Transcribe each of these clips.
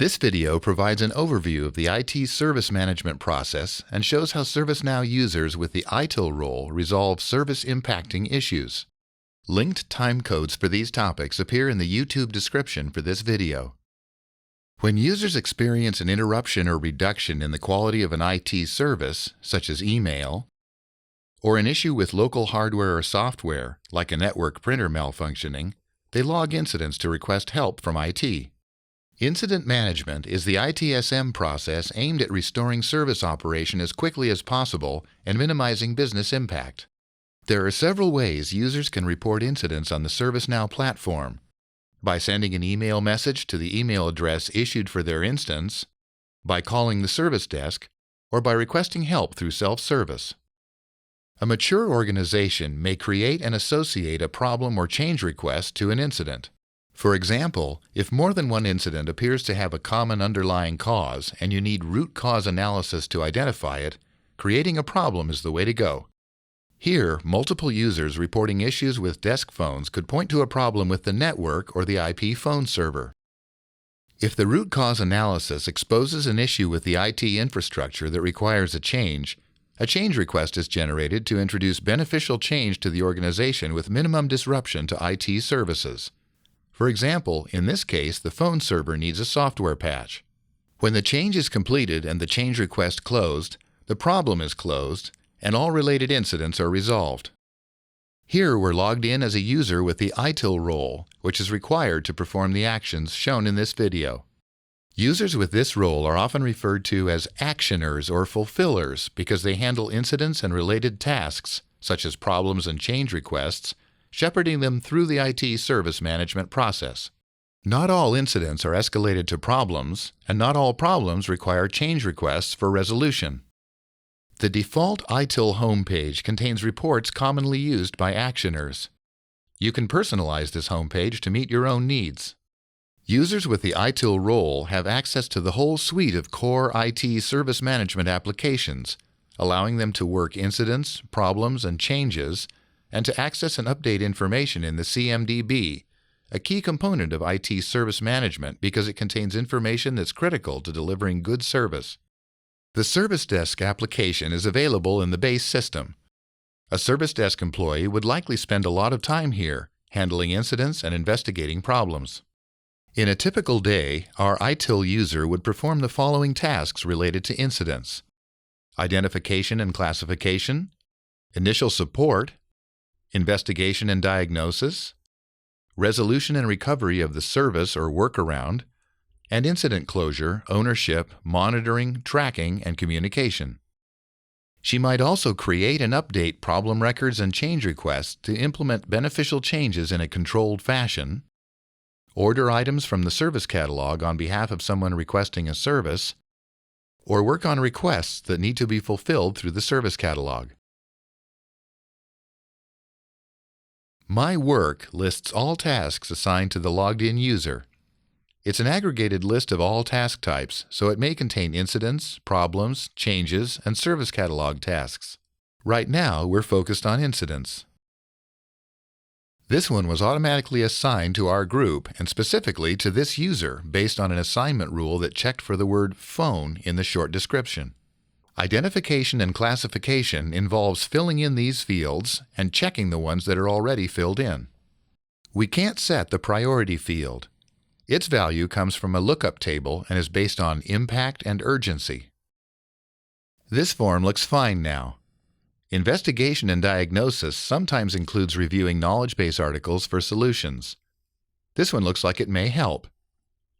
This video provides an overview of the IT service management process and shows how ServiceNow users with the ITIL role resolve service-impacting issues. Linked timecodes for these topics appear in the YouTube description for this video. When users experience an interruption or reduction in the quality of an IT service, such as email, or an issue with local hardware or software, like a network printer malfunctioning, they log incidents to request help from IT. Incident management is the ITSM process aimed at restoring service operation as quickly as possible and minimizing business impact. There are several ways users can report incidents on the ServiceNow platform: by sending an email message to the email address issued for their instance, by calling the service desk, or by requesting help through self-service. A mature organization may create and associate a problem or change request to an incident. For example, if more than one incident appears to have a common underlying cause and you need root cause analysis to identify it, creating a problem is the way to go. Here, multiple users reporting issues with desk phones could point to a problem with the network or the IP phone server. If the root cause analysis exposes an issue with the IT infrastructure that requires a change request is generated to introduce beneficial change to the organization with minimum disruption to IT services. For example, in this case, the phone server needs a software patch. When the change is completed and the change request closed, the problem is closed, and all related incidents are resolved. Here we're logged in as a user with the ITIL role, which is required to perform the actions shown in this video. Users with this role are often referred to as actioners or fulfillers because they handle incidents and related tasks, such as problems and change requests, shepherding them through the IT service management process. Not all incidents are escalated to problems, and not all problems require change requests for resolution. The default ITIL homepage contains reports commonly used by actioners. You can personalize this homepage to meet your own needs. Users with the ITIL role have access to the whole suite of core IT service management applications, allowing them to work incidents, problems, and changes, and to access and update information in the CMDB, a key component of IT service management because it contains information that's critical to delivering good service. The Service Desk application is available in the base system. A Service Desk employee would likely spend a lot of time here, handling incidents and investigating problems. In a typical day, our ITIL user would perform the following tasks related to incidents: identification and classification, initial support, investigation and diagnosis, resolution and recovery of the service or workaround, and incident closure, ownership, monitoring, tracking, and communication. She might also create and update problem records and change requests to implement beneficial changes in a controlled fashion, order items from the service catalog on behalf of someone requesting a service, or work on requests that need to be fulfilled through the service catalog. My Work lists all tasks assigned to the logged-in user. It's an aggregated list of all task types, so it may contain incidents, problems, changes, and service catalog tasks. Right now, we're focused on incidents. This one was automatically assigned to our group and specifically to this user based on an assignment rule that checked for the word phone in the short description. Identification and classification involves filling in these fields and checking the ones that are already filled in. We can't set the priority field. Its value comes from a lookup table and is based on impact and urgency. This form looks fine now. Investigation and diagnosis sometimes includes reviewing knowledge base articles for solutions. This one looks like it may help.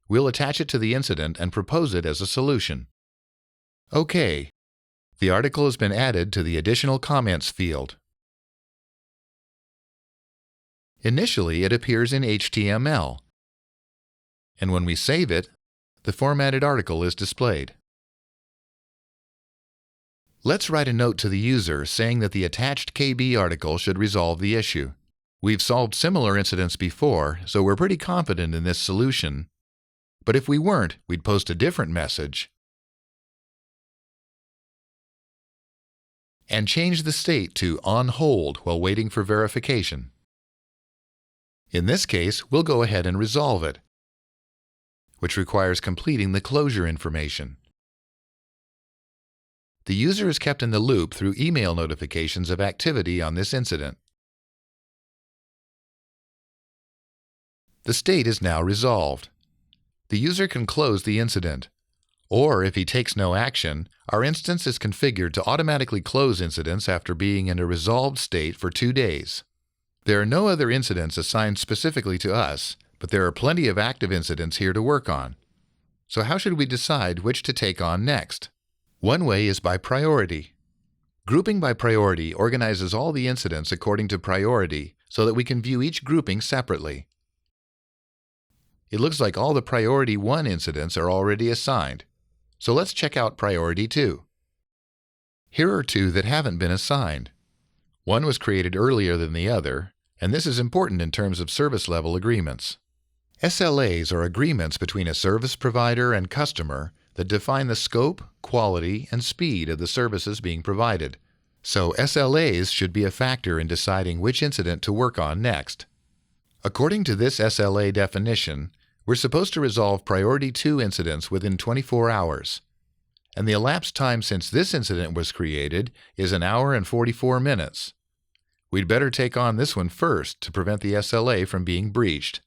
We'll attach it to the incident and propose it as a solution. OK. The article has been added to the Additional Comments field. Initially, it appears in HTML, and when we save it, the formatted article is displayed. Let's write a note to the user saying that the attached KB article should resolve the issue. We've solved similar incidents before, so we're pretty confident in this solution. But if we weren't, we'd post a different message and change the state to on hold while waiting for verification. In this case, we'll go ahead and resolve it. which requires completing the closure information. The user is kept in the loop through email notifications of activity on this incident. The state is now resolved. The user can close the incident, or if he takes no action, our instance is configured to automatically close incidents after being in a resolved state for 2 days. There are no other incidents assigned specifically to us, but there are plenty of active incidents here to work on. So how should we decide which to take on next? One way is by priority. Grouping by priority organizes all the incidents according to priority so that we can view each grouping separately. It looks like all the Priority 1 incidents are already assigned, so let's check out Priority 2. Here are 2 that haven't been assigned. One was created earlier than the other, and this is important in terms of service level agreements. SLAs are agreements between a service provider and customer that define the scope, quality, and speed of the services being provided. So SLAs should be a factor in deciding which incident to work on next. According to this SLA definition, we're supposed to resolve Priority 2 incidents within 24 hours. And the elapsed time since this incident was created is 1 hour and 44 minutes. We'd better take on this one first to prevent the SLA from being breached.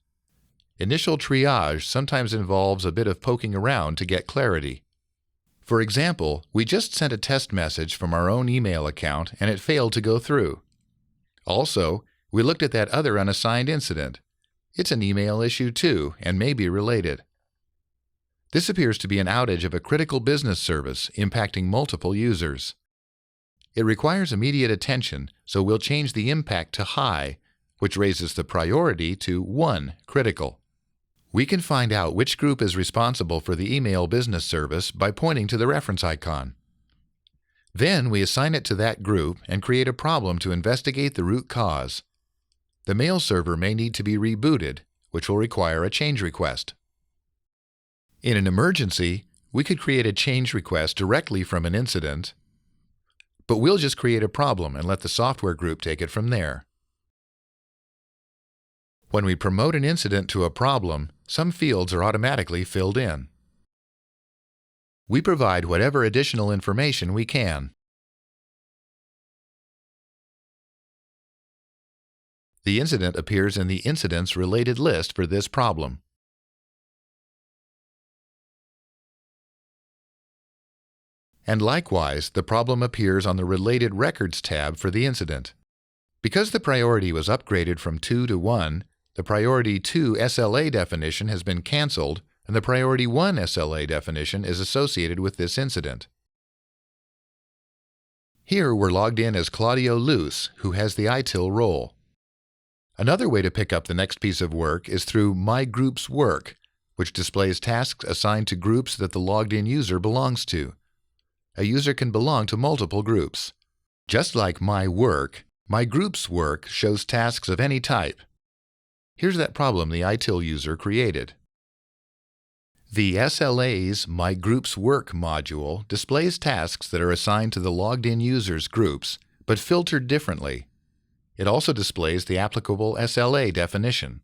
Initial triage sometimes involves a bit of poking around to get clarity. For example, we just sent a test message from our own email account and it failed to go through. Also, we looked at that other unassigned incident. It's an email issue too, and may be related. This appears to be an outage of a critical business service impacting multiple users. It requires immediate attention, so we'll change the impact to high, which raises the priority to 1, critical. We can find out which group is responsible for the email business service by pointing to the reference icon. Then we assign it to that group and create a problem to investigate the root cause. The mail server may need to be rebooted, which will require a change request. In an emergency, we could create a change request directly from an incident, but we'll just create a problem and let the software group take it from there. When we promote an incident to a problem, some fields are automatically filled in. We provide whatever additional information we can. The incident appears in the Incidents Related list for this problem. And likewise, the problem appears on the Related Records tab for the incident. Because the priority was upgraded from 2 to 1, the Priority 2 SLA definition has been canceled, and the Priority 1 SLA definition is associated with this incident. Here we're logged in as Claudio Luce, who has the ITIL role. Another way to pick up the next piece of work is through My Groups Work, which displays tasks assigned to groups that the logged-in user belongs to. A user can belong to multiple groups. Just like My Work, My Groups Work shows tasks of any type. Here's that problem the ITIL user created. The SLA's My Groups Work module displays tasks that are assigned to the logged-in user's groups, but filtered differently. It also displays the applicable SLA definition.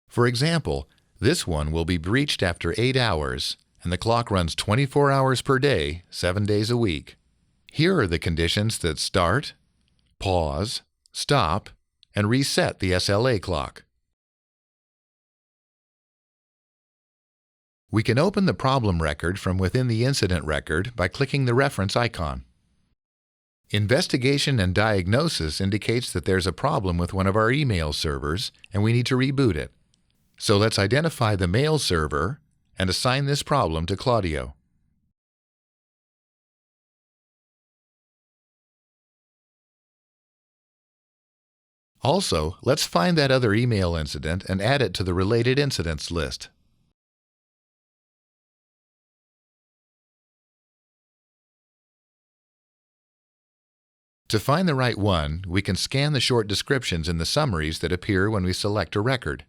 For example, this one will be breached after 8 hours, and the clock runs 24 hours per day, 7 days a week. Here are the conditions that start, pause, stop, and reset the SLA clock. We can open the problem record from within the incident record by clicking the reference icon. Investigation and Diagnosis indicates that there's a problem with one of our email servers and we need to reboot it. So let's identify the mail server and assign this problem to Claudio. Also, let's find that other email incident and add it to the Related Incidents list. To find the right one, we can scan the short descriptions in the summaries that appear when we select a record.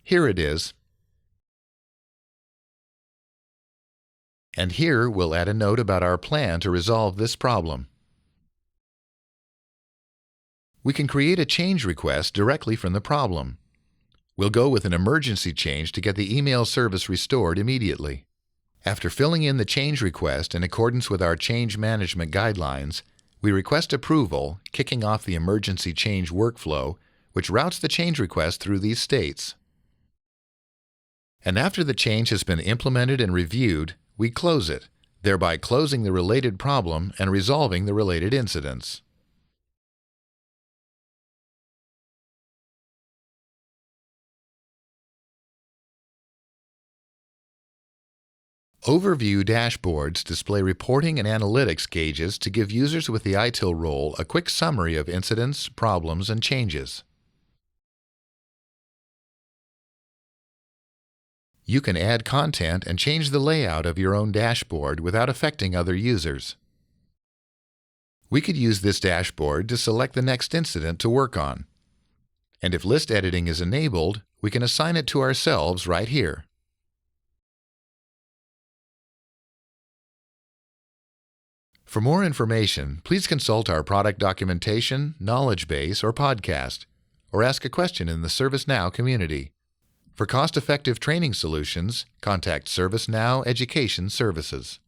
Here it is. And here we'll add a note about our plan to resolve this problem. We can create a change request directly from the problem. We'll go with an emergency change to get the email service restored immediately. After filling in the change request in accordance with our change management guidelines, we request approval, kicking off the emergency change workflow, which routes the change request through these states. And after the change has been implemented and reviewed, we close it, thereby closing the related problem and resolving the related incidents. Overview dashboards display reporting and analytics gauges to give users with the ITIL role a quick summary of incidents, problems, and changes. You can add content and change the layout of your own dashboard without affecting other users. We could use this dashboard to select the next incident to work on. And if list editing is enabled, we can assign it to ourselves right here. For more information, please consult our product documentation, knowledge base, or podcast, or ask a question in the ServiceNow community. For cost-effective training solutions, contact ServiceNow Education Services.